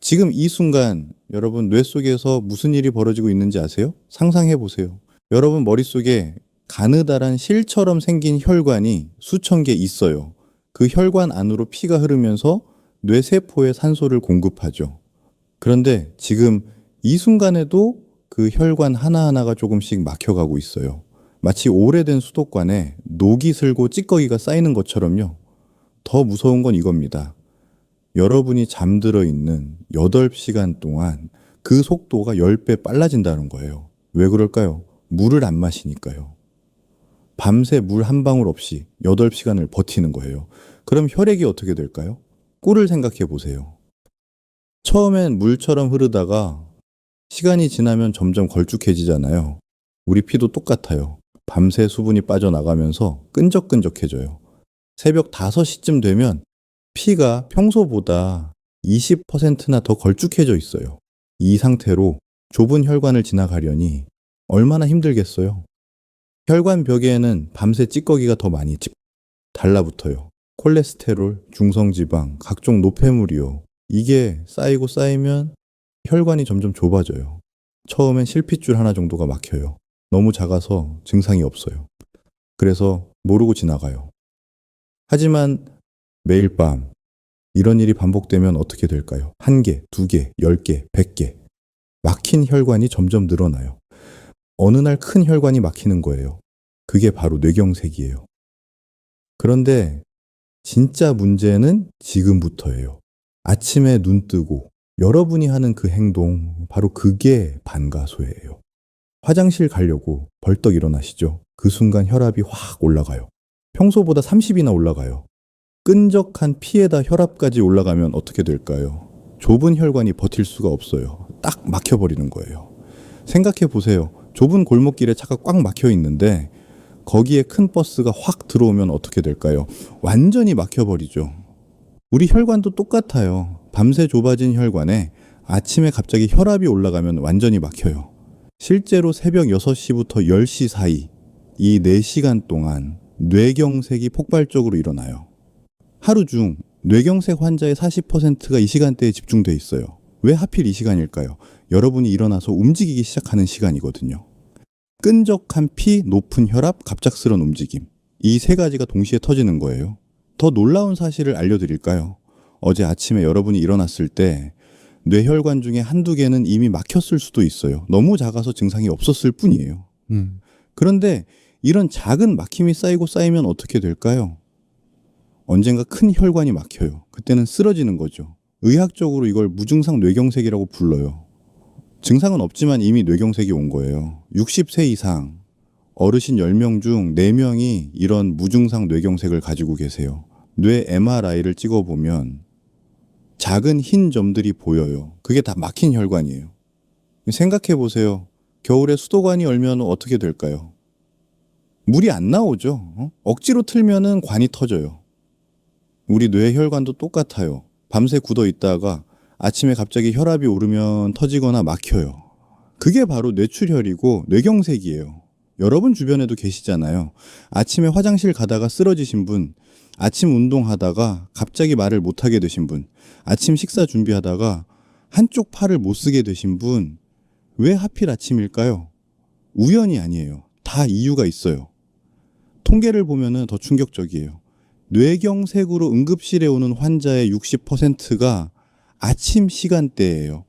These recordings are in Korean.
지금 이 순간 여러분 뇌 속에서 무슨 일이 벌어지고 있는지 아세요? 상상해 보세요. 여러분 머릿속에 가느다란 실처럼 생긴 혈관이 수천 개 있어요. 그 혈관 안으로 피가 흐르면서 뇌세포에 산소를 공급하죠. 그런데 지금 이 순간에도 그 혈관 하나하나가 조금씩 막혀가고 있어요. 마치 오래된 수도관에 녹이 슬고 찌꺼기가 쌓이는 것처럼요. 더 무서운 건 이겁니다. 여러분이 잠들어 있는 8시간 동안 그 속도가 10배 빨라진다는 거예요. 왜 그럴까요? 물을 안 마시니까요. 밤새 물 한 방울 없이 8시간을 버티는 거예요. 그럼 혈액이 어떻게 될까요? 꿀을 생각해 보세요. 처음엔 물처럼 흐르다가 시간이 지나면 점점 걸쭉해지잖아요. 우리 피도 똑같아요. 밤새 수분이 빠져나가면서 끈적끈적해져요. 새벽 5시쯤 되면 피가 평소보다 20%나 더 걸쭉해져 있어요. 이 상태로 좁은 혈관을 지나가려니 얼마나 힘들겠어요. 혈관 벽에는 밤새 찌꺼기가 더 많이 달라붙어요. 콜레스테롤, 중성지방, 각종 노폐물이요. 이게 쌓이고 쌓이면 혈관이 점점 좁아져요. 처음엔 실핏줄 하나 정도가 막혀요. 너무 작아서 증상이 없어요. 그래서 모르고 지나가요. 하지만 매일 밤 이런 일이 반복되면 어떻게 될까요? 1개, 2개, 10개, 100개. 막힌 혈관이 점점 늘어나요. 어느 날 큰 혈관이 막히는 거예요. 그게 바로 뇌경색이에요. 그런데 진짜 문제는 지금부터예요. 아침에 눈 뜨고 여러분이 하는 그 행동, 바로 그게 반가소예요. 화장실 가려고 벌떡 일어나시죠? 그 순간 혈압이 확 올라가요. 평소보다 30이나 올라가요. 끈적한 피에다 혈압까지 올라가면 어떻게 될까요? 좁은 혈관이 버틸 수가 없어요. 딱 막혀버리는 거예요. 생각해 보세요. 좁은 골목길에 차가 꽉 막혀 있는데 거기에 큰 버스가 확 들어오면 어떻게 될까요? 완전히 막혀버리죠. 우리 혈관도 똑같아요. 밤새 좁아진 혈관에 아침에 갑자기 혈압이 올라가면 완전히 막혀요. 실제로 새벽 6시부터 10시 사이 이 4시간 동안 뇌경색이 폭발적으로 일어나요. 하루 중 뇌경색 환자의 40%가 이 시간대에 집중돼 있어요. 왜 하필 이 시간일까요? 여러분이 일어나서 움직이기 시작하는 시간이거든요. 끈적한 피, 높은 혈압, 갑작스런 움직임. 이 세 가지가 동시에 터지는 거예요. 더 놀라운 사실을 알려드릴까요? 어제 아침에 여러분이 일어났을 때 뇌혈관 중에 한두 개는 이미 막혔을 수도 있어요. 너무 작아서 증상이 없었을 뿐이에요. 그런데 이런 작은 막힘이 쌓이고 쌓이면 어떻게 될까요? 언젠가 큰 혈관이 막혀요. 그때는 쓰러지는 거죠. 의학적으로 이걸 무증상 뇌경색이라고 불러요. 증상은 없지만 이미 뇌경색이 온 거예요. 60세 이상 어르신 10명 중 4명이 이런 무증상 뇌경색을 가지고 계세요. 뇌 MRI를 찍어보면 작은 흰 점들이 보여요. 그게 다 막힌 혈관이에요. 생각해 보세요. 겨울에 수도관이 열면 어떻게 될까요? 물이 안 나오죠. 억지로 틀면은 관이 터져요. 우리 뇌혈관도 똑같아요. 밤새 굳어 있다가 아침에 갑자기 혈압이 오르면 터지거나 막혀요. 그게 바로 뇌출혈이고 뇌경색이에요. 여러분 주변에도 계시잖아요. 아침에 화장실 가다가 쓰러지신 분, 아침 운동하다가 갑자기 말을 못하게 되신 분, 아침 식사 준비하다가 한쪽 팔을 못 쓰게 되신 분, 왜 하필 아침일까요? 우연이 아니에요. 다 이유가 있어요. 통계를 보면 더 충격적이에요. 뇌경색으로 응급실에 오는 환자의 60%가 아침 시간대예요.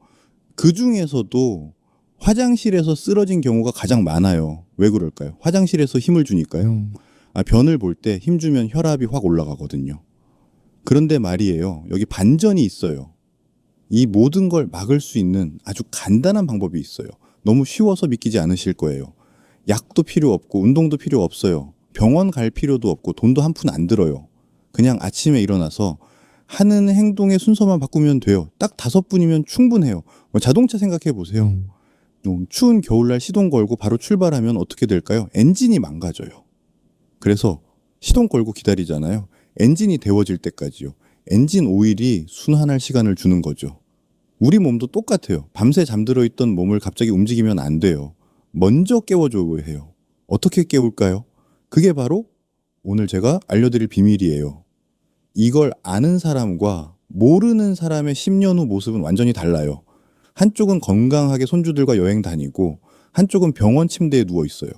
그 중에서도 화장실에서 쓰러진 경우가 가장 많아요. 왜 그럴까요? 화장실에서 힘을 주니까요. 변을 볼 때 힘 주면 혈압이 확 올라가거든요. 그런데 말이에요. 여기 반전이 있어요. 이 모든 걸 막을 수 있는 아주 간단한 방법이 있어요. 너무 쉬워서 믿기지 않으실 거예요. 약도 필요 없고 운동도 필요 없어요. 병원 갈 필요도 없고 돈도 한 푼 안 들어요. 그냥 아침에 일어나서 하는 행동의 순서만 바꾸면 돼요. 딱 5분이면 충분해요. 자동차 생각해 보세요. 추운 겨울날 시동 걸고 바로 출발하면 어떻게 될까요? 엔진이 망가져요. 그래서 시동 걸고 기다리잖아요. 엔진이 데워질 때까지요. 엔진 오일이 순환할 시간을 주는 거죠. 우리 몸도 똑같아요. 밤새 잠들어 있던 몸을 갑자기 움직이면 안 돼요. 먼저 깨워줘야 해요. 어떻게 깨울까요? 그게 바로 오늘 제가 알려드릴 비밀이에요. 이걸 아는 사람과 모르는 사람의 10년 후 모습은 완전히 달라요. 한쪽은 건강하게 손주들과 여행 다니고 한쪽은 병원 침대에 누워 있어요.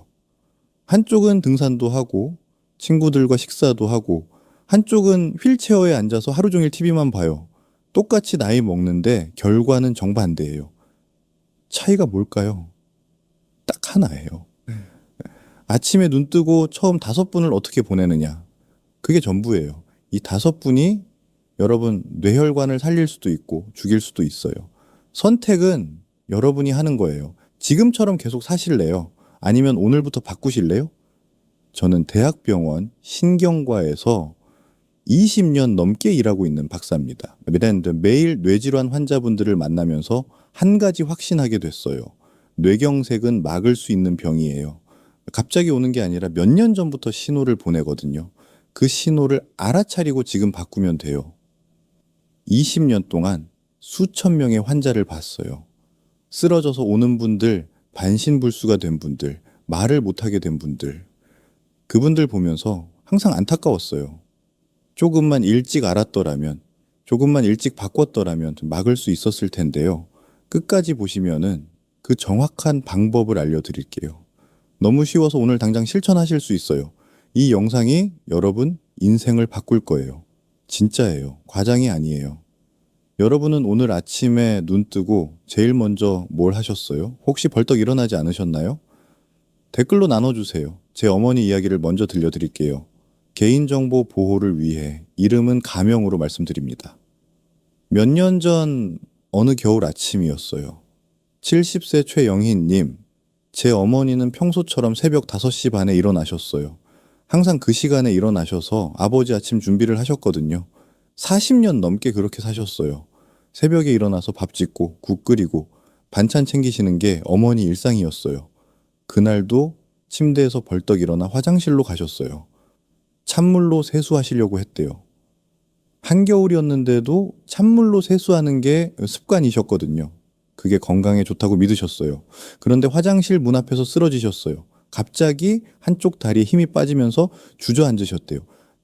한쪽은 등산도 하고 친구들과 식사도 하고 한쪽은 휠체어에 앉아서 하루 종일 TV만 봐요. 똑같이 나이 먹는데 결과는 정반대예요. 차이가 뭘까요? 딱 하나예요. 아침에 눈 뜨고 처음 5분을 어떻게 보내느냐. 그게 전부예요. 이 5분이 여러분 뇌혈관을 살릴 수도 있고 죽일 수도 있어요. 선택은 여러분이 하는 거예요. 지금처럼 계속 사실래요? 아니면 오늘부터 바꾸실래요? 저는 대학병원 신경과에서 20년 넘게 일하고 있는 박사입니다. 매일 뇌질환 환자분들을 만나면서 한 가지 확신하게 됐어요. 뇌경색은 막을 수 있는 병이에요. 갑자기 오는 게 아니라 몇 년 전부터 신호를 보내거든요. 그 신호를 알아차리고 지금 바꾸면 돼요. 20년 동안 수천 명의 환자를 봤어요. 쓰러져서 오는 분들, 반신불수가 된 분들, 말을 못하게 된 분들, 그분들 보면서 항상 안타까웠어요. 조금만 일찍 알았더라면, 조금만 일찍 바꿨더라면 막을 수 있었을 텐데요. 끝까지 보시면은 그 정확한 방법을 알려드릴게요. 너무 쉬워서 오늘 당장 실천하실 수 있어요. 이 영상이 여러분 인생을 바꿀 거예요. 진짜예요. 과장이 아니에요. 여러분은 오늘 아침에 눈 뜨고 제일 먼저 뭘 하셨어요? 혹시 벌떡 일어나지 않으셨나요? 댓글로 나눠주세요. 제 어머니 이야기를 먼저 들려드릴게요. 개인정보 보호를 위해 이름은 가명으로 말씀드립니다. 몇 년 전 어느 겨울 아침이었어요. 70세 최영희님, 제 어머니는 평소처럼 새벽 5시 반에 일어나셨어요. 항상 그 시간에 일어나셔서 아버지 아침 준비를 하셨거든요. 40년 넘게 그렇게 사셨어요. 새벽에 일어나서 밥 짓고 국 끓이고 반찬 챙기시는 게 어머니 일상이었어요. 그날도 침대에서 벌떡 일어나 화장실로 가셨어요. 찬물로 세수하시려고 했대요. 한겨울이었는데도 찬물로 세수하는 게 습관이셨거든요. 그게 건강에 좋다고 믿으셨어요. 그런데 화장실 문 앞에서 쓰러지셨어요. 갑자기 한쪽 다리에 힘이 빠지면서 주저앉으셨대요.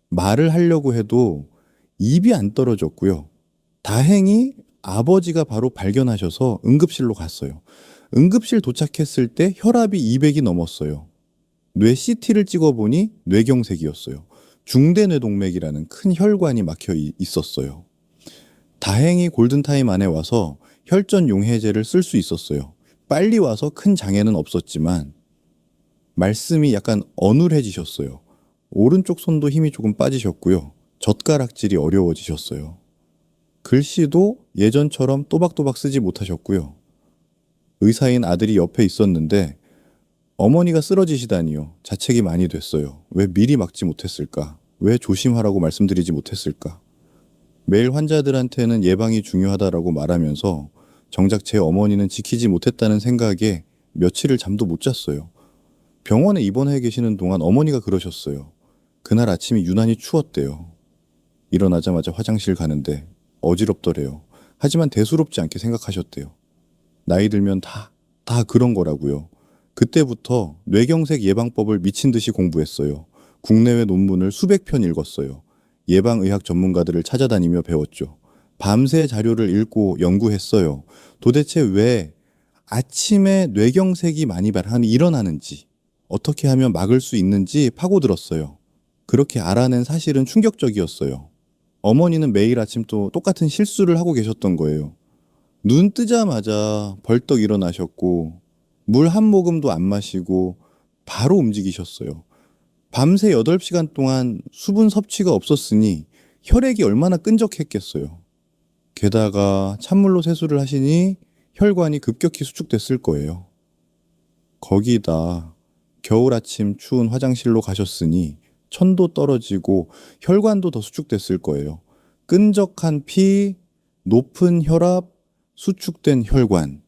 말을 하려고 해도 입이 안 떨어졌고요. 다행히 아버지가 바로 발견하셔서 응급실로 갔어요. 응급실 도착했을 때 혈압이 200이 넘었어요. 뇌 CT를 찍어보니 뇌경색이었어요. 중대뇌동맥이라는 큰 혈관이 막혀 있었어요. 다행히 골든타임 안에 와서 혈전 용해제를 쓸 수 있었어요. 빨리 와서 큰 장애는 없었지만 말씀이 약간 어눌해지셨어요. 오른쪽 손도 힘이 조금 빠지셨고요. 젓가락질이 어려워지셨어요. 글씨도 예전처럼 또박또박 쓰지 못하셨고요. 의사인 아들이 옆에 있었는데 어머니가 쓰러지시다니요. 자책이 많이 됐어요. 왜 미리 막지 못했을까? 왜 조심하라고 말씀드리지 못했을까? 매일 환자들한테는 예방이 중요하다라고 말하면서 정작 제 어머니는 지키지 못했다는 생각에 며칠을 잠도 못 잤어요. 병원에 입원해 계시는 동안 어머니가 그러셨어요. 그날 아침이 유난히 추웠대요. 일어나자마자 화장실 가는데 어지럽더래요. 하지만 대수롭지 않게 생각하셨대요. 나이 들면 다 그런 거라고요. 그때부터 뇌경색 예방법을 미친 듯이 공부했어요. 국내외 논문을 수백 편 읽었어요. 예방의학 전문가들을 찾아다니며 배웠죠. 밤새 자료를 읽고 연구했어요. 도대체 왜 아침에 뇌경색이 많이 일어나는지, 어떻게 하면 막을 수 있는지 파고들었어요. 그렇게 알아낸 사실은 충격적이었어요. 어머니는 매일 아침 또 똑같은 실수를 하고 계셨던 거예요. 눈 뜨자마자 벌떡 일어나셨고 물 한 모금도 안 마시고 바로 움직이셨어요. 밤새 8시간 동안 수분 섭취가 없었으니 혈액이 얼마나 끈적했겠어요. 게다가 찬물로 세수를 하시니 혈관이 급격히 수축됐을 거예요. 거기다 겨울 아침 추운 화장실로 가셨으니 천도 떨어지고 혈관도 더 수축됐을 거예요. 끈적한 피, 높은 혈압, 수축된 혈관.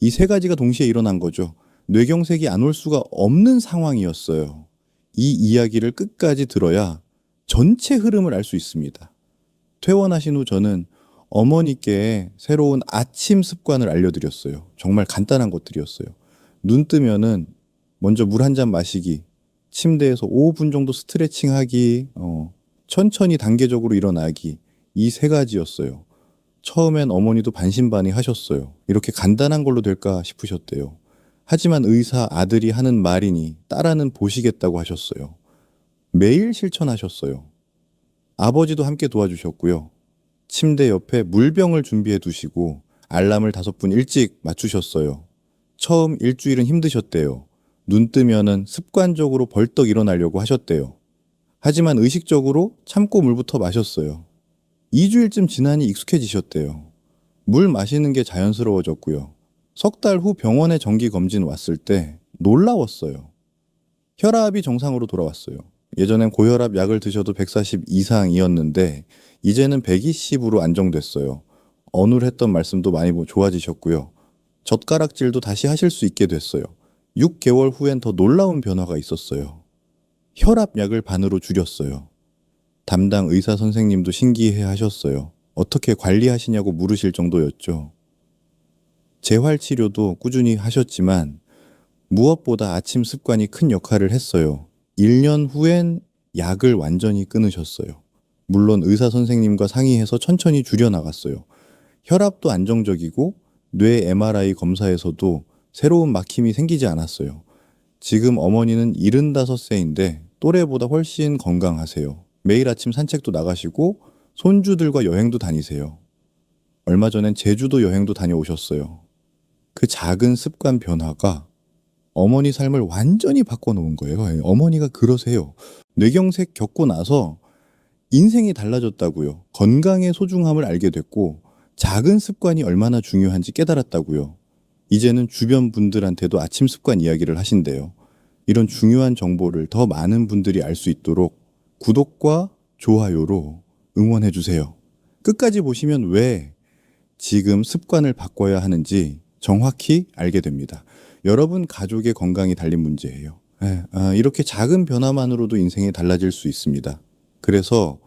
이 세 가지가 동시에 일어난 거죠. 뇌경색이 안 올 수가 없는 상황이었어요. 이 이야기를 끝까지 들어야 전체 흐름을 알 수 있습니다. 퇴원하신 후 저는 어머니께 새로운 아침 습관을 알려드렸어요. 정말 간단한 것들이었어요. 눈 뜨면은 먼저 물 한 잔 마시기, 침대에서 5분 정도 스트레칭 하기, 천천히 단계적으로 일어나기, 이 세 가지였어요. 처음엔 어머니도 반신반의하셨어요. 이렇게 간단한 걸로 될까 싶으셨대요. 하지만 의사 아들이 하는 말이니 딸아는 보시겠다고 하셨어요. 매일 실천하셨어요. 아버지도 함께 도와주셨고요. 침대 옆에 물병을 준비해 두시고 알람을 5분 일찍 맞추셨어요. 처음 일주일은 힘드셨대요. 눈 뜨면은 습관적으로 벌떡 일어나려고 하셨대요. 하지만 의식적으로 참고 물부터 마셨어요. 2주일쯤 지나니 익숙해지셨대요. 물 마시는 게 자연스러워졌고요. 석 달 후 병원에 정기 검진 왔을 때 놀라웠어요. 혈압이 정상으로 돌아왔어요. 예전엔 고혈압 약을 드셔도 140 이상이었는데 이제는 120으로 안정됐어요. 어눌했던 말씀도 많이 좋아지셨고요. 젓가락질도 다시 하실 수 있게 됐어요. 6개월 후엔 더 놀라운 변화가 있었어요. 혈압약을 반으로 줄였어요. 담당 의사 선생님도 신기해 하셨어요. 어떻게 관리하시냐고 물으실 정도였죠. 재활치료도 꾸준히 하셨지만 무엇보다 아침 습관이 큰 역할을 했어요. 1년 후엔 약을 완전히 끊으셨어요. 물론 의사 선생님과 상의해서 천천히 줄여나갔어요. 혈압도 안정적이고 뇌 MRI 검사에서도 새로운 막힘이 생기지 않았어요. 지금 어머니는 75세인데 또래보다 훨씬 건강하세요. 매일 아침 산책도 나가시고 손주들과 여행도 다니세요. 얼마 전엔 제주도 여행도 다녀오셨어요. 그 작은 습관 변화가 어머니 삶을 완전히 바꿔놓은 거예요. 어머니가 그러세요. 뇌경색 겪고 나서 인생이 달라졌다고요. 건강의 소중함을 알게 됐고 작은 습관이 얼마나 중요한지 깨달았다고요. 이제는 주변 분들한테도 아침 습관 이야기를 하신대요. 이런 중요한 정보를 더 많은 분들이 알 수 있도록 구독과 좋아요로 응원해 주세요. 끝까지 보시면 왜 지금 습관을 바꿔야 하는지 정확히 알게 됩니다. 여러분 가족의 건강이 달린 문제예요. 이렇게 작은 변화만으로도 인생이 달라질 수 있습니다. 그래서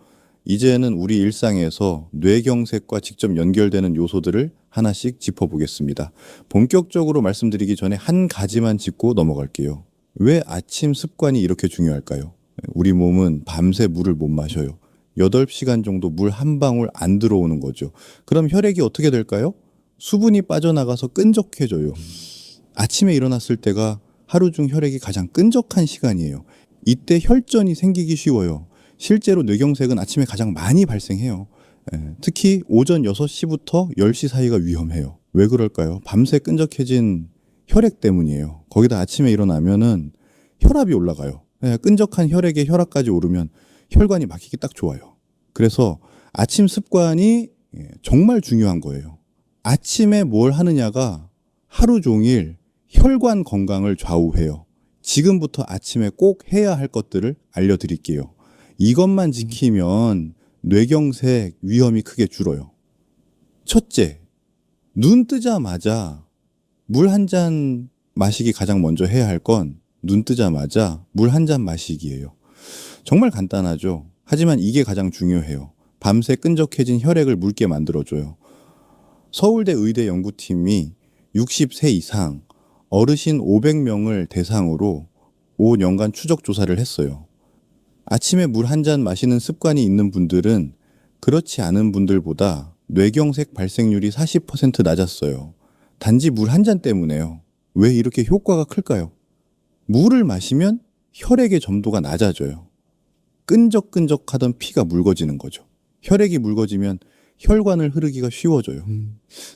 이제는 우리 일상에서 뇌경색과 직접 연결되는 요소들을 하나씩 짚어보겠습니다. 본격적으로 말씀드리기 전에 한 가지만 짚고 넘어갈게요. 왜 아침 습관이 이렇게 중요할까요? 우리 몸은 밤새 물을 못 마셔요. 8시간 정도 물 한 방울 안 들어오는 거죠. 그럼 혈액이 어떻게 될까요? 수분이 빠져나가서 끈적해져요. 아침에 일어났을 때가 하루 중 혈액이 가장 끈적한 시간이에요. 이때 혈전이 생기기 쉬워요. 실제로 뇌경색은 아침에 가장 많이 발생해요. 특히 오전 6시부터 10시 사이가 위험해요. 왜 그럴까요? 밤새 끈적해진 혈액 때문이에요. 거기다 아침에 일어나면은 혈압이 올라가요. 끈적한 혈액에 혈압까지 오르면 혈관이 막히기 딱 좋아요. 그래서 아침 습관이 정말 중요한 거예요. 아침에 뭘 하느냐가 하루 종일 혈관 건강을 좌우해요. 지금부터 아침에 꼭 해야 할 것들을 알려드릴게요. 이것만 지키면 뇌경색 위험이 크게 줄어요. 첫째, 눈 뜨자마자 물 한 잔 마시기 가장 먼저 해야 할 건 눈 뜨자마자 물 한 잔 마시기예요. 정말 간단하죠. 하지만 이게 가장 중요해요. 밤새 끈적해진 혈액을 묽게 만들어줘요. 서울대 의대 연구팀이 60세 이상 어르신 500명을 대상으로 5년간 추적 조사를 했어요. 아침에 물 한 잔 마시는 습관이 있는 분들은 그렇지 않은 분들보다 뇌경색 발생률이 40% 낮았어요. 단지 물 한 잔 때문에요. 왜 이렇게 효과가 클까요? 물을 마시면 혈액의 점도가 낮아져요. 끈적끈적하던 피가 묽어지는 거죠. 혈액이 묽어지면 혈관을 흐르기가 쉬워져요.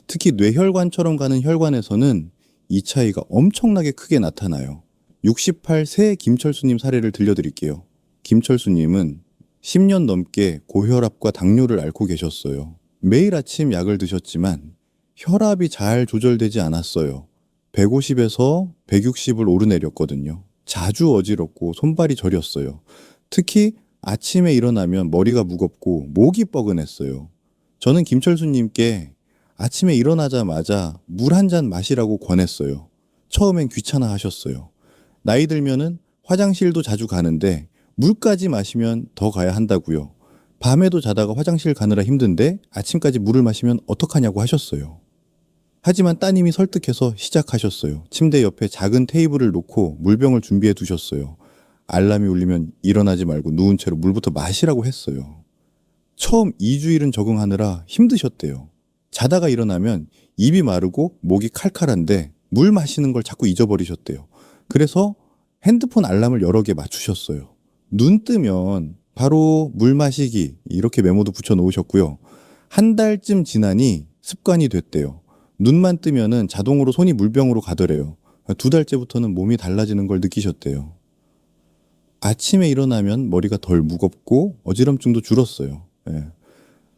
특히 뇌혈관처럼 가는 혈관에서는 이 차이가 엄청나게 크게 나타나요. 68세 김철수님 사례를 들려드릴게요. 김철수님은 10년 넘게 고혈압과 당뇨를 앓고 계셨어요. 매일 아침 약을 드셨지만 혈압이 잘 조절되지 않았어요. 150에서 160을 오르내렸거든요. 자주 어지럽고 손발이 저렸어요. 특히 아침에 일어나면 머리가 무겁고 목이 뻐근했어요. 저는 김철수님께 아침에 일어나자마자 물 한 잔 마시라고 권했어요. 처음엔 귀찮아 하셨어요. 나이 들면은 화장실도 자주 가는데 물까지 마시면 더 가야 한다고요. 밤에도 자다가 화장실 가느라 힘든데 아침까지 물을 마시면 어떡하냐고 하셨어요. 하지만 따님이 설득해서 시작하셨어요. 침대 옆에 작은 테이블을 놓고 물병을 준비해 두셨어요. 알람이 울리면 일어나지 말고 누운 채로 물부터 마시라고 했어요. 처음 2주일은 적응하느라 힘드셨대요. 자다가 일어나면 입이 마르고 목이 칼칼한데 물 마시는 걸 자꾸 잊어버리셨대요. 그래서 핸드폰 알람을 여러 개 맞추셨어요. 눈 뜨면 바로 물 마시기 이렇게 메모도 붙여 놓으셨고요. 한 달쯤 지나니 습관이 됐대요. 눈만 뜨면은 자동으로 손이 물병으로 가더래요. 2달째부터는 몸이 달라지는 걸 느끼셨대요. 아침에 일어나면 머리가 덜 무겁고 어지럼증도 줄었어요.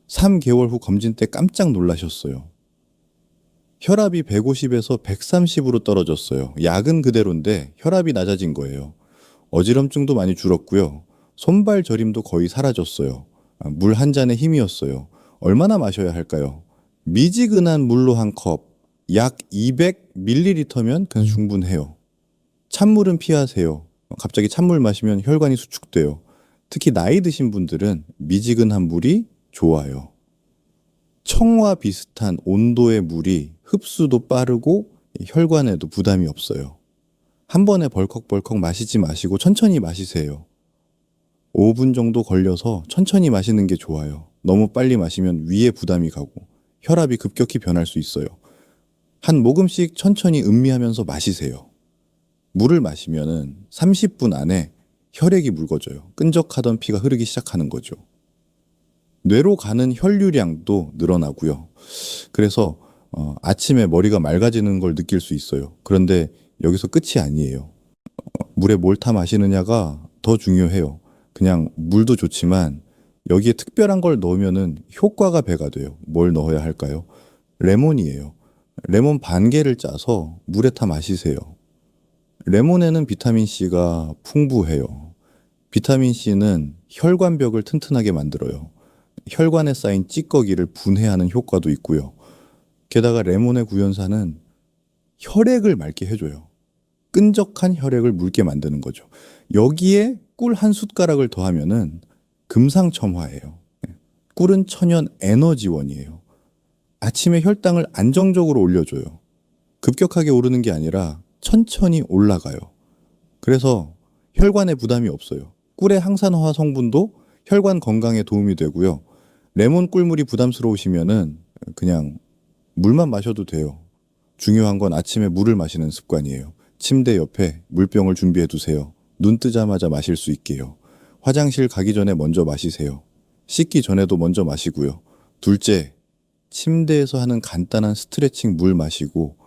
3개월 후 검진 때 깜짝 놀라셨어요. 혈압이 150에서 130으로 떨어졌어요. 약은 그대로인데 혈압이 낮아진 거예요. 어지럼증도 많이 줄었고요. 손발 저림도 거의 사라졌어요. 물 한 잔의 힘이었어요. 얼마나 마셔야 할까요? 미지근한 물로 한 컵, 약 200ml면 그냥 충분해요. 찬물은 피하세요. 갑자기 찬물 마시면 혈관이 수축돼요. 특히 나이 드신 분들은 미지근한 물이 좋아요. 청와 비슷한 온도의 물이 흡수도 빠르고 혈관에도 부담이 없어요. 한 번에 벌컥벌컥 마시지 마시고 천천히 마시세요. 5분 정도 걸려서 천천히 마시는 게 좋아요. 너무 빨리 마시면 위에 부담이 가고 혈압이 급격히 변할 수 있어요. 한 모금씩 천천히 음미하면서 마시세요. 물을 마시면은 30분 안에 혈액이 묽어져요. 끈적하던 피가 흐르기 시작하는 거죠. 뇌로 가는 혈류량도 늘어나고요. 그래서 아침에 머리가 맑아지는 걸 느낄 수 있어요. 그런데 여기서 끝이 아니에요. 물에 뭘 타 마시느냐가 더 중요해요. 그냥 물도 좋지만 여기에 특별한 걸 넣으면은 효과가 배가 돼요. 뭘 넣어야 할까요? 레몬이에요. 레몬 반 개를 짜서 물에 타 마시세요. 레몬에는 비타민C가 풍부해요. 비타민C는 혈관벽을 튼튼하게 만들어요. 혈관에 쌓인 찌꺼기를 분해하는 효과도 있고요. 게다가 레몬의 구연산은 혈액을 맑게 해줘요. 끈적한 혈액을 묽게 만드는 거죠. 여기에 꿀 한 숟가락을 더하면은 금상첨화예요. 꿀은 천연 에너지원이에요. 아침에 혈당을 안정적으로 올려줘요. 급격하게 오르는 게 아니라 천천히 올라가요. 그래서 혈관에 부담이 없어요. 꿀의 항산화 성분도 혈관 건강에 도움이 되고요. 레몬 꿀물이 부담스러우시면은 그냥 물만 마셔도 돼요. 중요한 건 아침에 물을 마시는 습관이에요. 침대 옆에 물병을 준비해 두세요. 눈 뜨자마자 마실 수 있게요. 화장실 가기 전에 먼저 마시세요. 씻기 전에도 먼저 마시고요. 둘째, 침대에서 하는 간단한 스트레칭 물 마시고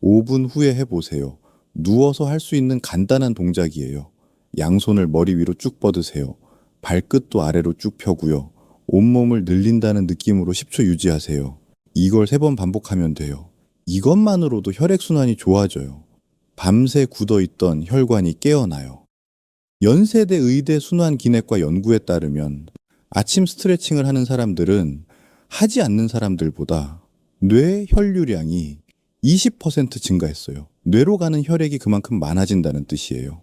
5분 후에 해보세요. 누워서 할 수 있는 간단한 동작이에요. 양손을 머리 위로 쭉 뻗으세요. 발끝도 아래로 쭉 펴고요. 온몸을 늘린다는 느낌으로 10초 유지하세요. 이걸 3번 반복하면 돼요. 이것만으로도 혈액순환이 좋아져요. 밤새 굳어있던 혈관이 깨어나요. 연세대 의대 순환기내과 연구에 따르면 아침 스트레칭을 하는 사람들은 하지 않는 사람들보다 뇌 혈류량이 20% 증가했어요. 뇌로 가는 혈액이 그만큼 많아진다는 뜻이에요.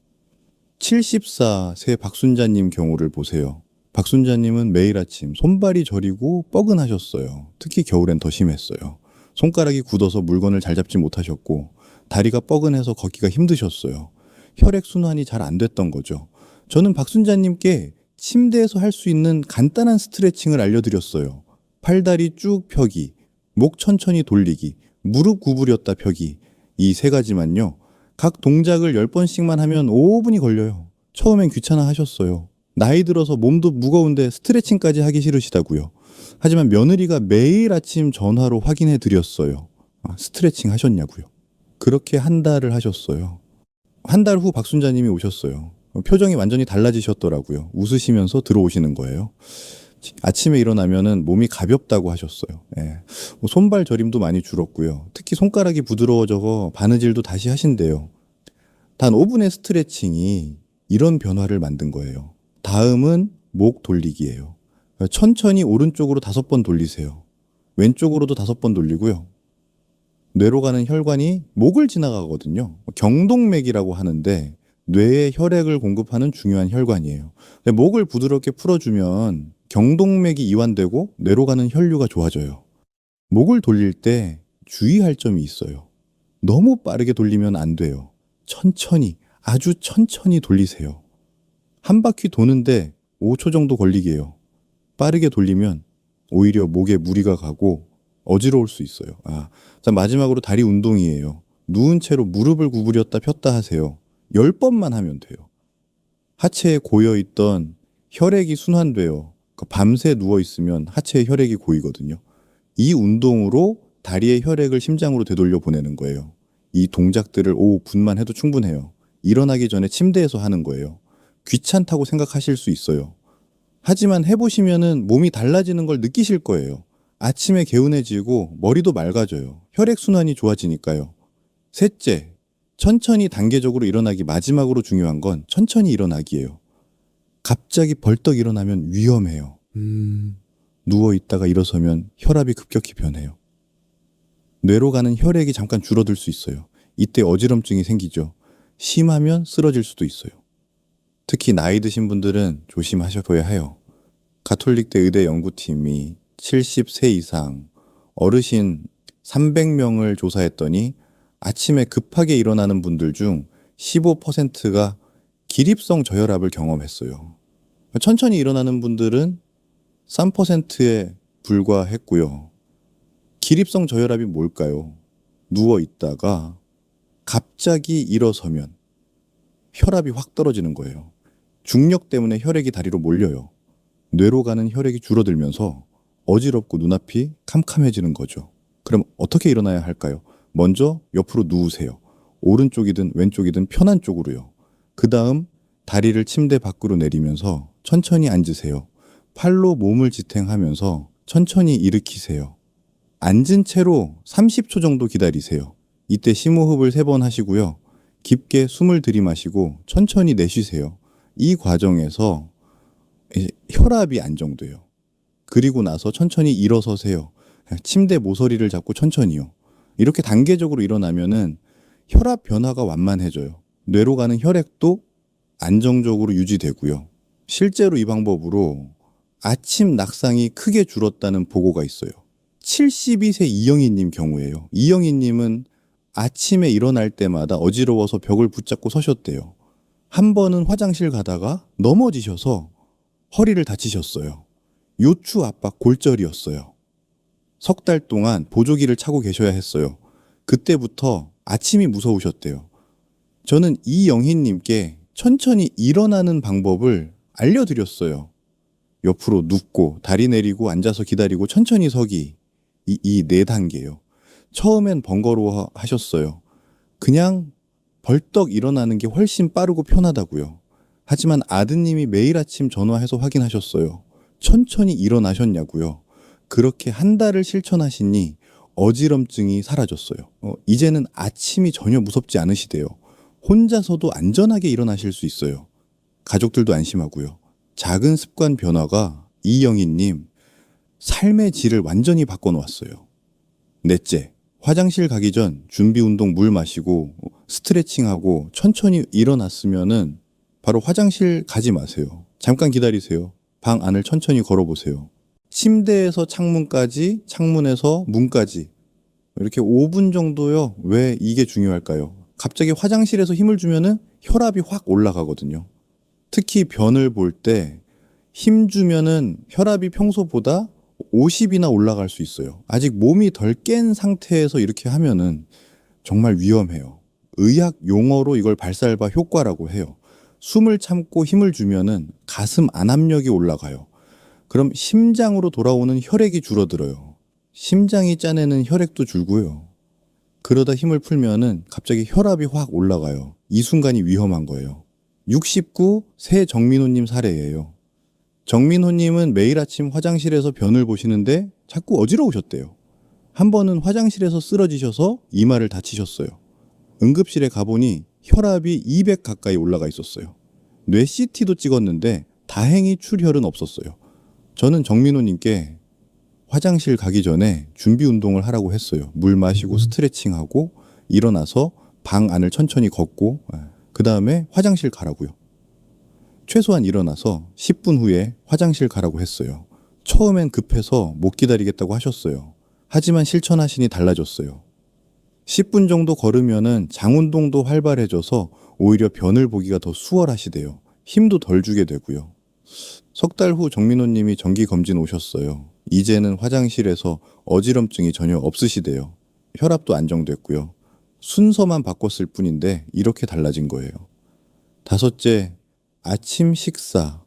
74세 박순자님 경우를 보세요. 박순자님은 매일 아침 손발이 저리고 뻐근하셨어요. 특히 겨울엔 더 심했어요. 손가락이 굳어서 물건을 잘 잡지 못하셨고 다리가 뻐근해서 걷기가 힘드셨어요. 혈액순환이 잘 안 됐던 거죠. 저는 박순자님께 침대에서 할 수 있는 간단한 스트레칭을 알려드렸어요. 팔다리 쭉 펴기, 목 천천히 돌리기, 무릎 구부렸다 펴기. 이 3가지만요. 각 동작을 10번씩만 하면 5분이 걸려요. 처음엔 귀찮아 하셨어요. 나이 들어서 몸도 무거운데 스트레칭까지 하기 싫으시다고요. 하지만 며느리가 매일 아침 전화로 확인해 드렸어요. 스트레칭 하셨냐고요. 그렇게 한 달을 하셨어요. 한 달 후 박순자님이 오셨어요. 표정이 완전히 달라지셨더라고요. 웃으시면서 들어오시는 거예요. 아침에 일어나면은 몸이 가볍다고 하셨어요. 손발 저림도 많이 줄었고요. 특히 손가락이 부드러워져서 바느질도 다시 하신대요. 단 5분의 스트레칭이 이런 변화를 만든 거예요. 다음은 목 돌리기예요. 천천히 오른쪽으로 5번 돌리세요. 왼쪽으로도 5번 돌리고요. 뇌로 가는 혈관이 목을 지나가거든요. 경동맥이라고 하는데 뇌에 혈액을 공급하는 중요한 혈관이에요. 목을 부드럽게 풀어주면 경동맥이 이완되고 뇌로 가는 혈류가 좋아져요. 목을 돌릴 때 주의할 점이 있어요. 너무 빠르게 돌리면 안 돼요. 천천히, 아주 천천히 돌리세요. 한 바퀴 도는데 5초 정도 걸리게 해요. 빠르게 돌리면 오히려 목에 무리가 가고 어지러울 수 있어요. 자, 마지막으로 다리 운동이에요. 누운 채로 무릎을 구부렸다 폈다 하세요. 10번만 하면 돼요. 하체에 고여있던 혈액이 순환돼요. 밤새 누워있으면 하체에 혈액이 고이거든요. 이 운동으로 다리의 혈액을 심장으로 되돌려 보내는 거예요. 이 동작들을 오후 분만 해도 충분해요. 일어나기 전에 침대에서 하는 거예요. 귀찮다고 생각하실 수 있어요. 하지만 해보시면은 몸이 달라지는 걸 느끼실 거예요. 아침에 개운해지고 머리도 맑아져요. 혈액순환이 좋아지니까요. 셋째, 천천히 단계적으로 일어나기. 마지막으로 중요한 건 천천히 일어나기예요. 갑자기 벌떡 일어나면 위험해요. 누워있다가 일어서면 혈압이 급격히 변해요. 뇌로 가는 혈액이 잠깐 줄어들 수 있어요. 이때 어지럼증이 생기죠. 심하면 쓰러질 수도 있어요. 특히 나이 드신 분들은 조심하셔야 해요. 가톨릭대 의대 연구팀이 70세 이상 어르신 300명을 조사했더니 아침에 급하게 일어나는 분들 중 15%가 기립성 저혈압을 경험했어요. 천천히 일어나는 분들은 3%에 불과했고요. 기립성 저혈압이 뭘까요? 누워 있다가 갑자기 일어서면 혈압이 확 떨어지는 거예요. 중력 때문에 혈액이 다리로 몰려요. 뇌로 가는 혈액이 줄어들면서 어지럽고 눈앞이 캄캄해지는 거죠. 그럼 어떻게 일어나야 할까요? 먼저 옆으로 누우세요. 오른쪽이든 왼쪽이든 편한 쪽으로요. 그 다음 다리를 침대 밖으로 내리면서 천천히 앉으세요. 팔로 몸을 지탱하면서 천천히 일으키세요. 앉은 채로 30초 정도 기다리세요. 이때 심호흡을 3번 하시고요. 깊게 숨을 들이마시고 천천히 내쉬세요. 이 과정에서 혈압이 안정돼요. 그리고 나서 천천히 일어서세요. 침대 모서리를 잡고 천천히요. 이렇게 단계적으로 일어나면은 혈압 변화가 완만해져요. 뇌로 가는 혈액도 안정적으로 유지되고요. 실제로 이 방법으로 아침 낙상이 크게 줄었다는 보고가 있어요. 72세 이영희님 경우에요. 이영희님은 아침에 일어날 때마다 어지러워서 벽을 붙잡고 서셨대요. 한 번은 화장실 가다가 넘어지셔서 허리를 다치셨어요. 요추 압박 골절이었어요. 3달 동안 보조기를 차고 계셔야 했어요. 그때부터 아침이 무서우셨대요. 저는 이영희님께 천천히 일어나는 방법을 알려드렸어요. 옆으로 눕고 다리 내리고 앉아서 기다리고 천천히 서기. 이 4단계요. 처음엔 번거로워 하셨어요. 그냥 벌떡 일어나는 게 훨씬 빠르고 편하다고요. 하지만 아드님이 매일 아침 전화해서 확인하셨어요. 천천히 일어나셨냐고요. 그렇게 한 달을 실천하시니 어지럼증이 사라졌어요. 이제는 아침이 전혀 무섭지 않으시대요. 혼자서도 안전하게 일어나실 수 있어요. 가족들도 안심하고요. 작은 습관 변화가 이영희님 삶의 질을 완전히 바꿔놓았어요. 넷째, 화장실 가기 전 준비 운동 물 마시고 스트레칭하고 천천히 일어났으면은 바로 화장실 가지 마세요. 잠깐 기다리세요. 방 안을 천천히 걸어보세요. 침대에서 창문까지, 창문에서 문까지 이렇게 5분 정도요. 왜 이게 중요할까요? 갑자기 화장실에서 힘을 주면은 혈압이 확 올라가거든요. 특히 변을 볼 때 힘 주면은 혈압이 평소보다 50이나 올라갈 수 있어요. 아직 몸이 덜 깬 상태에서 이렇게 하면은 정말 위험해요. 의학 용어로 이걸 발살바 효과라고 해요. 숨을 참고 힘을 주면은 가슴 안압력이 올라가요. 그럼 심장으로 돌아오는 혈액이 줄어들어요. 심장이 짜내는 혈액도 줄고요. 그러다 힘을 풀면은 갑자기 혈압이 확 올라가요. 이 순간이 위험한 거예요. 69 새정민호님 사례예요. 정민호님은 매일 아침 화장실에서 변을 보시는데 자꾸 어지러우셨대요. 한 번은 화장실에서 쓰러지셔서 이마를 다치셨어요. 응급실에 가보니 혈압이 200 가까이 올라가 있었어요. 뇌 CT도 찍었는데 다행히 출혈은 없었어요. 저는 정민호님께 화장실 가기 전에 준비 운동을 하라고 했어요. 물 마시고 스트레칭하고 일어나서 방 안을 천천히 걷고 그 다음에 화장실 가라고요. 최소한 일어나서 10분 후에 화장실 가라고 했어요. 처음엔 급해서 못 기다리겠다고 하셨어요. 하지만 실천하시니 달라졌어요. 10분 정도 걸으면은 장운동도 활발해져서 오히려 변을 보기가 더 수월하시대요. 힘도 덜 주게 되고요. 3달 후 정민호님이 정기검진 오셨어요. 이제는 화장실에서 어지럼증이 전혀 없으시대요. 혈압도 안정됐고요. 순서만 바꿨을 뿐인데 이렇게 달라진 거예요. 다섯째, 아침 식사.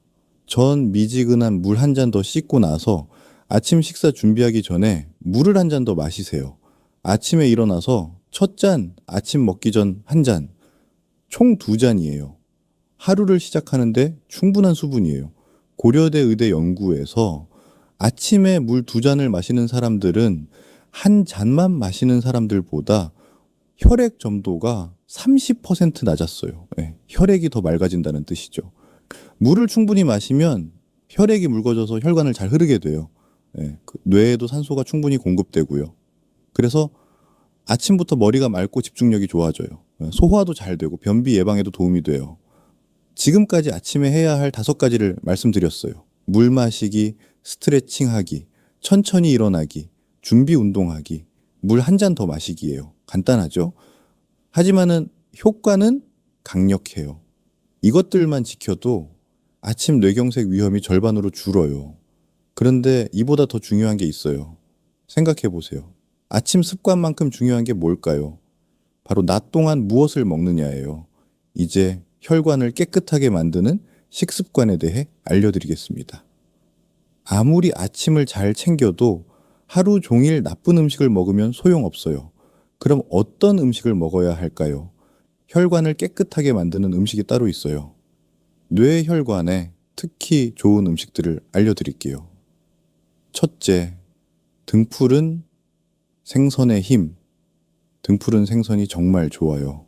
전 미지근한 물 한 잔 더 씻고 나서 아침 식사 준비하기 전에 물을 한 잔 더 마시세요. 아침에 일어나서 첫 잔, 아침 먹기 전 한 잔, 총 2잔이에요. 하루를 시작하는데 충분한 수분이에요. 고려대 의대 연구에서 아침에 물 2잔을 마시는 사람들은 한 잔만 마시는 사람들보다 혈액 점도가 30% 낮았어요. 네, 혈액이 더 맑아진다는 뜻이죠. 물을 충분히 마시면 혈액이 묽어져서 혈관을 잘 흐르게 돼요. 네, 뇌에도 산소가 충분히 공급되고요. 그래서 아침부터 머리가 맑고 집중력이 좋아져요. 소화도 잘 되고 변비 예방에도 도움이 돼요. 지금까지 아침에 해야 할 5가지를 말씀드렸어요. 물 마시기, 스트레칭하기, 천천히 일어나기, 준비 운동하기, 물 한 잔 더 마시기예요. 간단하죠? 하지만은 효과는 강력해요. 이것들만 지켜도 아침 뇌경색 위험이 절반으로 줄어요. 그런데 이보다 더 중요한 게 있어요. 생각해 보세요. 아침 습관만큼 중요한 게 뭘까요? 바로 낮 동안 무엇을 먹느냐예요. 이제 혈관을 깨끗하게 만드는 식습관에 대해 알려드리겠습니다. 아무리 아침을 잘 챙겨도 하루 종일 나쁜 음식을 먹으면 소용없어요. 그럼 어떤 음식을 먹어야 할까요? 혈관을 깨끗하게 만드는 음식이 따로 있어요. 뇌혈관에 특히 좋은 음식들을 알려드릴게요. 첫째, 등푸른 생선의 힘. 등푸른 생선이 정말 좋아요.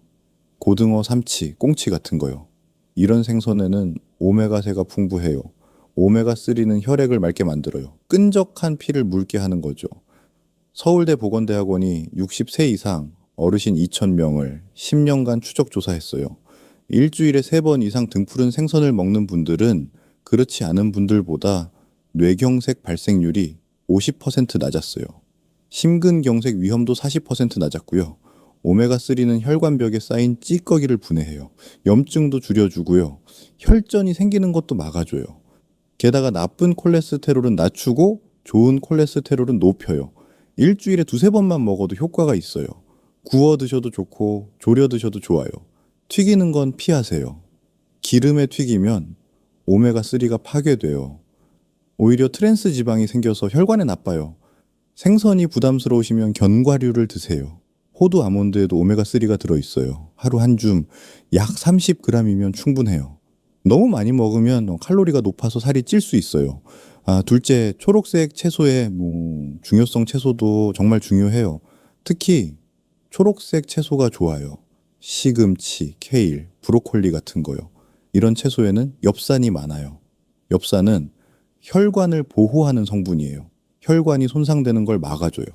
고등어, 삼치, 꽁치 같은 거요. 이런 생선에는 오메가3가 풍부해요. 오메가3는 혈액을 맑게 만들어요. 끈적한 피를 묽게 하는 거죠. 서울대 보건대학원이 60세 이상 어르신 2,000명을 10년간 추적 조사했어요. 일주일에 3번 이상 등푸른 생선을 먹는 분들은 그렇지 않은 분들보다 뇌경색 발생률이 50% 낮았어요. 심근경색 위험도 40% 낮았고요. 오메가3는 혈관벽에 쌓인 찌꺼기를 분해해요. 염증도 줄여주고요. 혈전이 생기는 것도 막아줘요. 게다가 나쁜 콜레스테롤은 낮추고 좋은 콜레스테롤은 높여요. 일주일에 2-3번만 먹어도 효과가 있어요. 구워 드셔도 좋고 졸여 드셔도 좋아요. 튀기는 건 피하세요. 기름에 튀기면 오메가3가 파괴돼요. 오히려 트랜스 지방이 생겨서 혈관에 나빠요. 생선이 부담스러우시면 견과류를 드세요. 호두 아몬드에도 오메가3가 들어있어요. 하루 한 줌 약 30g이면 충분해요. 너무 많이 먹으면 칼로리가 높아서 살이 찔 수 있어요. 둘째, 초록색 채소의 중요성 채소도 정말 중요해요. 특히 초록색 채소가 좋아요. 시금치, 케일, 브로콜리 같은 거요. 이런 채소에는 엽산이 많아요. 엽산은 혈관을 보호하는 성분이에요. 혈관이 손상되는 걸 막아줘요.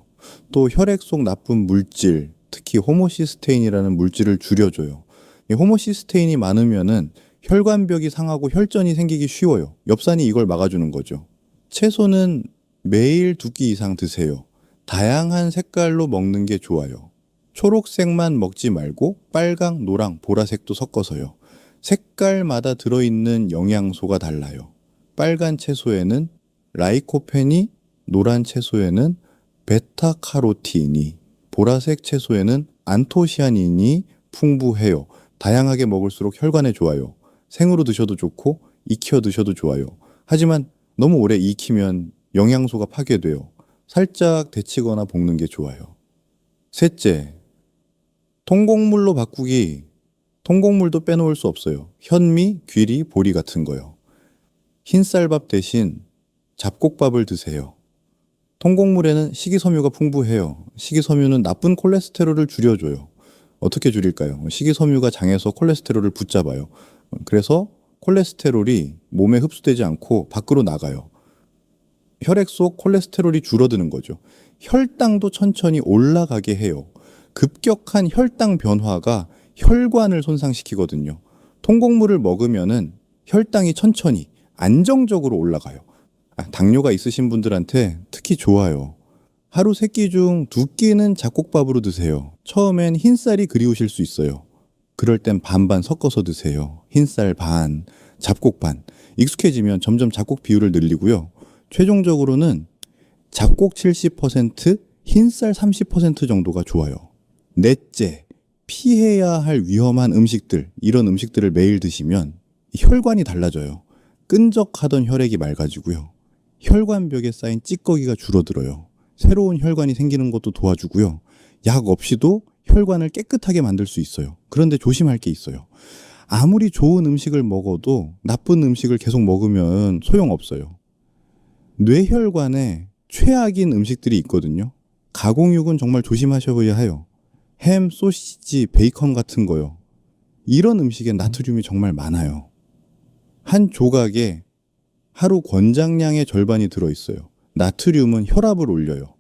또 혈액 속 나쁜 물질, 특히 호모시스테인이라는 물질을 줄여줘요. 이 호모시스테인이 많으면은 혈관벽이 상하고 혈전이 생기기 쉬워요. 엽산이 이걸 막아주는 거죠. 채소는 매일 2끼 이상 드세요. 다양한 색깔로 먹는 게 좋아요. 초록색만 먹지 말고 빨강, 노랑, 보라색도 섞어서요. 색깔마다 들어있는 영양소가 달라요. 빨간 채소에는 라이코펜이, 노란 채소에는 베타카로틴이, 보라색 채소에는 안토시아닌이 풍부해요. 다양하게 먹을수록 혈관에 좋아요. 생으로 드셔도 좋고 익혀 드셔도 좋아요. 하지만 너무 오래 익히면 영양소가 파괴돼요. 살짝 데치거나 볶는 게 좋아요. 셋째, 통곡물로 바꾸기. 통곡물도 빼놓을 수 없어요. 현미, 귀리, 보리 같은 거요. 흰쌀밥 대신 잡곡밥을 드세요. 통곡물에는 식이섬유가 풍부해요. 식이섬유는 나쁜 콜레스테롤을 줄여줘요. 어떻게 줄일까요? 식이섬유가 장에서 콜레스테롤을 붙잡아요. 그래서 콜레스테롤이 몸에 흡수되지 않고 밖으로 나가요. 혈액 속 콜레스테롤이 줄어드는 거죠. 혈당도 천천히 올라가게 해요. 급격한 혈당 변화가 혈관을 손상시키거든요. 통곡물을 먹으면은 혈당이 천천히 안정적으로 올라가요. 당뇨가 있으신 분들한테 특히 좋아요. 하루 3끼 중 2끼는 잡곡밥으로 드세요. 처음엔 흰쌀이 그리우실 수 있어요. 그럴 땐 반반 섞어서 드세요. 흰쌀 반, 잡곡 반. 익숙해지면 점점 잡곡 비율을 늘리고요. 최종적으로는 잡곡 70%, 흰쌀 30% 정도가 좋아요. 넷째, 피해야 할 위험한 음식들, 이런 음식들을 매일 드시면 혈관이 달라져요. 끈적하던 혈액이 맑아지고요. 혈관벽에 쌓인 찌꺼기가 줄어들어요. 새로운 혈관이 생기는 것도 도와주고요. 약 없이도 혈관을 깨끗하게 만들 수 있어요. 그런데 조심할 게 있어요. 아무리 좋은 음식을 먹어도 나쁜 음식을 계속 먹으면 소용없어요. 뇌혈관에 최악인 음식들이 있거든요. 가공육은 정말 조심하셔야 해요. 햄, 소시지, 베이컨 같은 거요. 이런 음식에 나트륨이 정말 많아요. 한 조각에 하루 권장량의 절반이 들어있어요. 나트륨은 혈압을 올려요.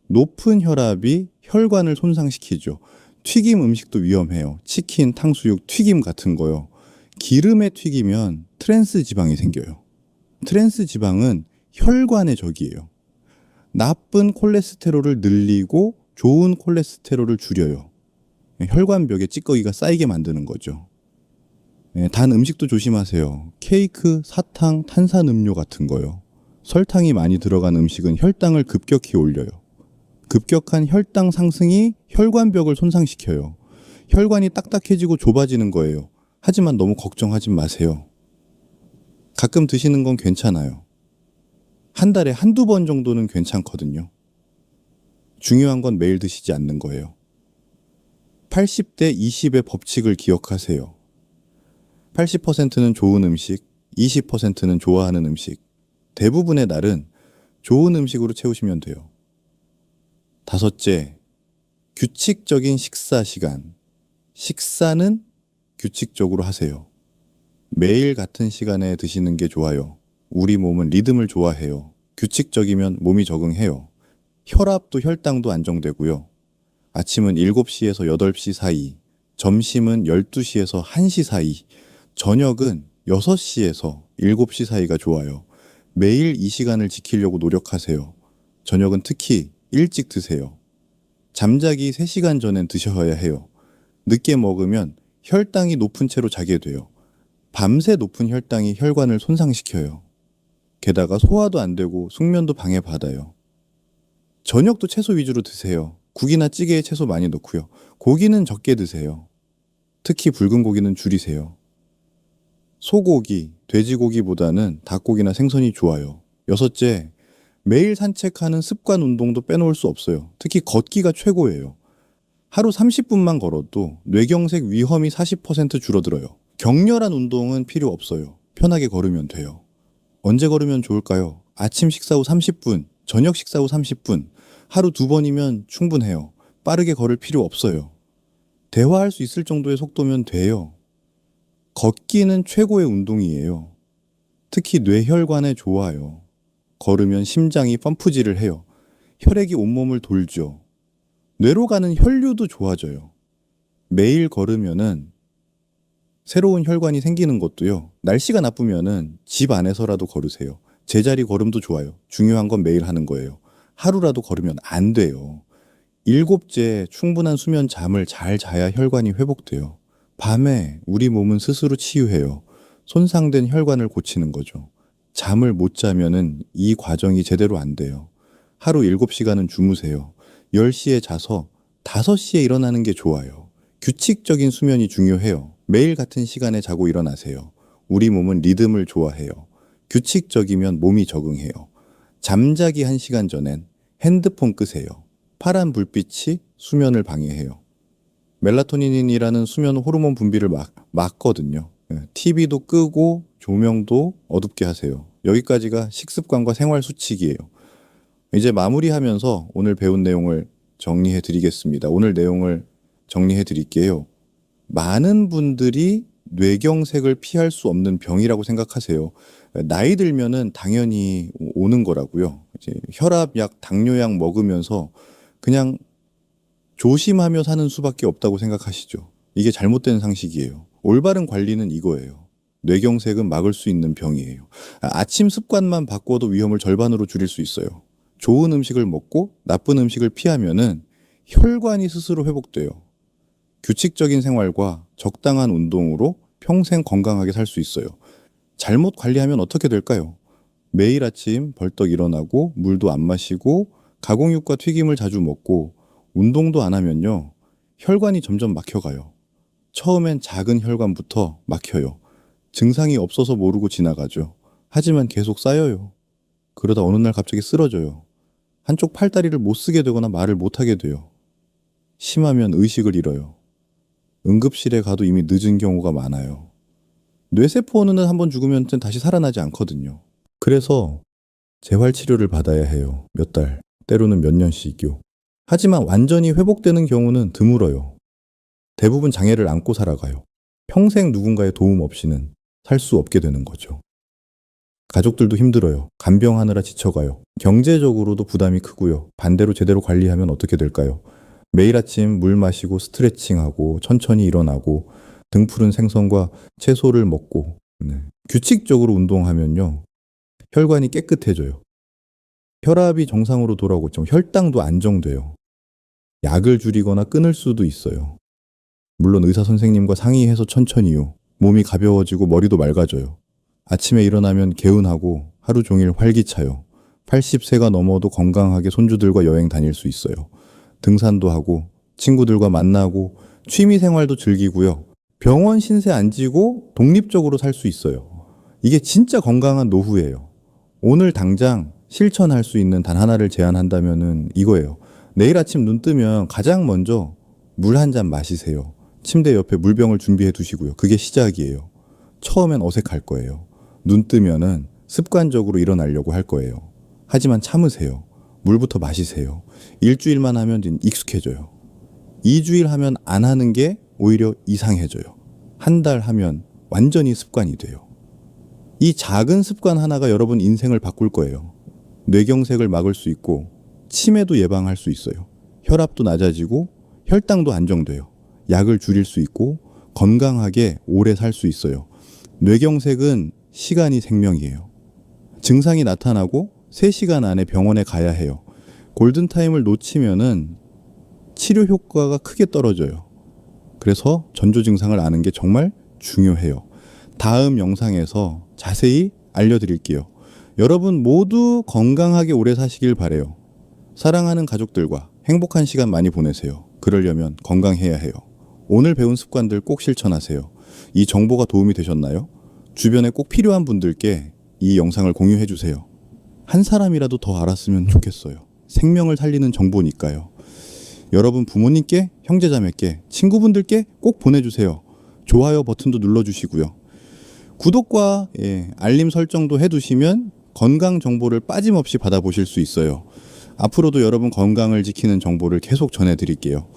높은 혈압이 혈관을 손상시키죠. 튀김 음식도 위험해요. 치킨, 탕수육, 튀김 같은 거요. 기름에 튀기면 트랜스 지방이 생겨요. 트랜스 지방은 혈관의 적이에요. 나쁜 콜레스테롤을 늘리고 좋은 콜레스테롤을 줄여요. 혈관벽에 찌꺼기가 쌓이게 만드는 거죠. 단 음식도 조심하세요. 케이크, 사탕, 탄산음료 같은 거요. 설탕이 많이 들어간 음식은 혈당을 급격히 올려요. 급격한 혈당 상승이 혈관벽을 손상시켜요. 혈관이 딱딱해지고 좁아지는 거예요. 하지만 너무 걱정하지 마세요. 가끔 드시는 건 괜찮아요. 한 달에 한두 번 정도는 괜찮거든요. 중요한 건 매일 드시지 않는 거예요. 80대 20의 법칙을 기억하세요. 80%는 좋은 음식, 20%는 좋아하는 음식. 대부분의 날은 좋은 음식으로 채우시면 돼요. 다섯째, 규칙적인 식사 시간. 식사는 규칙적으로 하세요. 매일 같은 시간에 드시는 게 좋아요. 우리 몸은 리듬을 좋아해요. 규칙적이면 몸이 적응해요. 혈압도 혈당도 안정되고요. 아침은 7시에서 8시 사이, 점심은 12시에서 1시 사이, 저녁은 6시에서 7시 사이가 좋아요. 매일 이 시간을 지키려고 노력하세요. 저녁은 특히 일찍 드세요. 잠자기 3시간 전엔 드셔야 해요. 늦게 먹으면 혈당이 높은 채로 자게 돼요. 밤새 높은 혈당이 혈관을 손상시켜요. 게다가 소화도 안 되고 숙면도 방해받아요. 저녁도 채소 위주로 드세요. 국이나 찌개에 채소 많이 넣고요. 고기는 적게 드세요. 특히 붉은 고기는 줄이세요. 소고기, 돼지고기보다는 닭고기나 생선이 좋아요. 여섯째, 매일 산책하는 습관 운동도 빼놓을 수 없어요. 특히 걷기가 최고예요. 하루 30분만 걸어도 뇌경색 위험이 40% 줄어들어요. 격렬한 운동은 필요 없어요. 편하게 걸으면 돼요. 언제 걸으면 좋을까요? 아침 식사 후 30분, 저녁 식사 후 30분, 하루 2번이면 충분해요. 빠르게 걸을 필요 없어요. 대화할 수 있을 정도의 속도면 돼요. 걷기는 최고의 운동이에요. 특히 뇌혈관에 좋아요. 걸으면 심장이 펌프질을 해요. 혈액이 온몸을 돌죠. 뇌로 가는 혈류도 좋아져요. 매일 걸으면은 새로운 혈관이 생기는 것도요. 날씨가 나쁘면은 집 안에서라도 걸으세요. 제자리 걸음도 좋아요. 중요한 건 매일 하는 거예요. 하루라도 걸으면 안 돼요. 일곱째, 충분한 수면 잠을 잘 자야 혈관이 회복돼요. 밤에 우리 몸은 스스로 치유해요. 손상된 혈관을 고치는 거죠. 잠을 못 자면은 이 과정이 제대로 안 돼요. 하루 7시간은 주무세요. 10시에 자서 5시에 일어나는 게 좋아요. 규칙적인 수면이 중요해요. 매일 같은 시간에 자고 일어나세요. 우리 몸은 리듬을 좋아해요. 규칙적이면 몸이 적응해요. 잠자기 1시간 전엔 핸드폰 끄세요. 파란 불빛이 수면을 방해해요. 멜라토닌이라는 수면 호르몬 분비를 막거든요. TV도 끄고 조명도 어둡게 하세요. 여기까지가 식습관과 생활 수칙이에요. 이제 마무리하면서 오늘 배운 내용을 정리해 드리겠습니다. 오늘 내용을 정리해 드릴게요. 많은 분들이 뇌경색을 피할 수 없는 병이라고 생각하세요. 나이 들면은 당연히 오는 거라고요. 이제 혈압약, 당뇨약 먹으면서 그냥 조심하며 사는 수밖에 없다고 생각하시죠. 이게 잘못된 상식이에요. 올바른 관리는 이거예요. 뇌경색은 막을 수 있는 병이에요. 아침 습관만 바꿔도 위험을 절반으로 줄일 수 있어요. 좋은 음식을 먹고 나쁜 음식을 피하면은 혈관이 스스로 회복돼요. 규칙적인 생활과 적당한 운동으로 평생 건강하게 살 수 있어요. 잘못 관리하면 어떻게 될까요? 매일 아침 벌떡 일어나고 물도 안 마시고 가공육과 튀김을 자주 먹고 운동도 안 하면요. 혈관이 점점 막혀가요. 처음엔 작은 혈관부터 막혀요. 증상이 없어서 모르고 지나가죠. 하지만 계속 쌓여요. 그러다 어느 날 갑자기 쓰러져요. 한쪽 팔다리를 못 쓰게 되거나 말을 못 하게 돼요. 심하면 의식을 잃어요. 응급실에 가도 이미 늦은 경우가 많아요. 뇌세포는 한번 죽으면 다시 살아나지 않거든요. 그래서 재활치료를 받아야 해요. 몇 달, 때로는 몇 년씩요. 하지만 완전히 회복되는 경우는 드물어요. 대부분 장애를 안고 살아가요. 평생 누군가의 도움 없이는 살 수 없게 되는 거죠. 가족들도 힘들어요. 간병하느라 지쳐가요. 경제적으로도 부담이 크고요. 반대로 제대로 관리하면 어떻게 될까요? 매일 아침 물 마시고 스트레칭하고 천천히 일어나고 등 푸른 생선과 채소를 먹고 규칙적으로 운동하면요. 혈관이 깨끗해져요. 혈압이 정상으로 돌아오고 혈당도 안정돼요. 약을 줄이거나 끊을 수도 있어요. 물론 의사 선생님과 상의해서 천천히요. 몸이 가벼워지고 머리도 맑아져요. 아침에 일어나면 개운하고 하루 종일 활기차요. 80세가 넘어도 건강하게 손주들과 여행 다닐 수 있어요. 등산도 하고 친구들과 만나고 취미 생활도 즐기고요. 병원 신세 안 지고 독립적으로 살 수 있어요. 이게 진짜 건강한 노후예요. 오늘 당장 실천할 수 있는 단 하나를 제안한다면은 이거예요. 내일 아침 눈 뜨면 가장 먼저 물 한 잔 마시세요. 침대 옆에 물병을 준비해 두시고요. 그게 시작이에요. 처음엔 어색할 거예요. 눈 뜨면은 습관적으로 일어나려고 할 거예요. 하지만 참으세요. 물부터 마시세요. 일주일만 하면 익숙해져요. 2주일 하면 안 하는 게 오히려 이상해져요. 한 달 하면 완전히 습관이 돼요. 이 작은 습관 하나가 여러분 인생을 바꿀 거예요. 뇌경색을 막을 수 있고 치매도 예방할 수 있어요. 혈압도 낮아지고 혈당도 안정돼요. 약을 줄일 수 있고 건강하게 오래 살 수 있어요. 뇌경색은 시간이 생명이에요. 증상이 나타나고 3시간 안에 병원에 가야 해요. 골든타임을 놓치면은 치료 효과가 크게 떨어져요. 그래서 전조 증상을 아는 게 정말 중요해요. 다음 영상에서 자세히 알려드릴게요. 여러분 모두 건강하게 오래 사시길 바래요. 사랑하는 가족들과 행복한 시간 많이 보내세요. 그러려면 건강해야 해요. 오늘 배운 습관들 꼭 실천하세요. 이 정보가 도움이 되셨나요? 주변에 꼭 필요한 분들께 이 영상을 공유해 주세요. 한 사람이라도 더 알았으면 좋겠어요. 생명을 살리는 정보니까요. 여러분 부모님께, 형제자매께, 친구분들께 꼭 보내주세요. 좋아요 버튼도 눌러주시고요. 구독과 알림 설정도 해두시면 건강 정보를 빠짐없이 받아보실 수 있어요. 앞으로도 여러분 건강을 지키는 정보를 계속 전해드릴게요.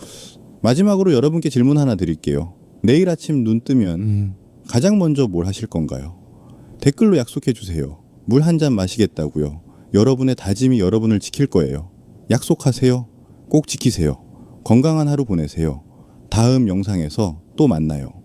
마지막으로 여러분께 질문 하나 드릴게요. 내일 아침 눈 뜨면 가장 먼저 뭘 하실 건가요? 댓글로 약속해 주세요. 물 한 잔 마시겠다고요. 여러분의 다짐이 여러분을 지킬 거예요. 약속하세요. 꼭 지키세요. 건강한 하루 보내세요. 다음 영상에서 또 만나요.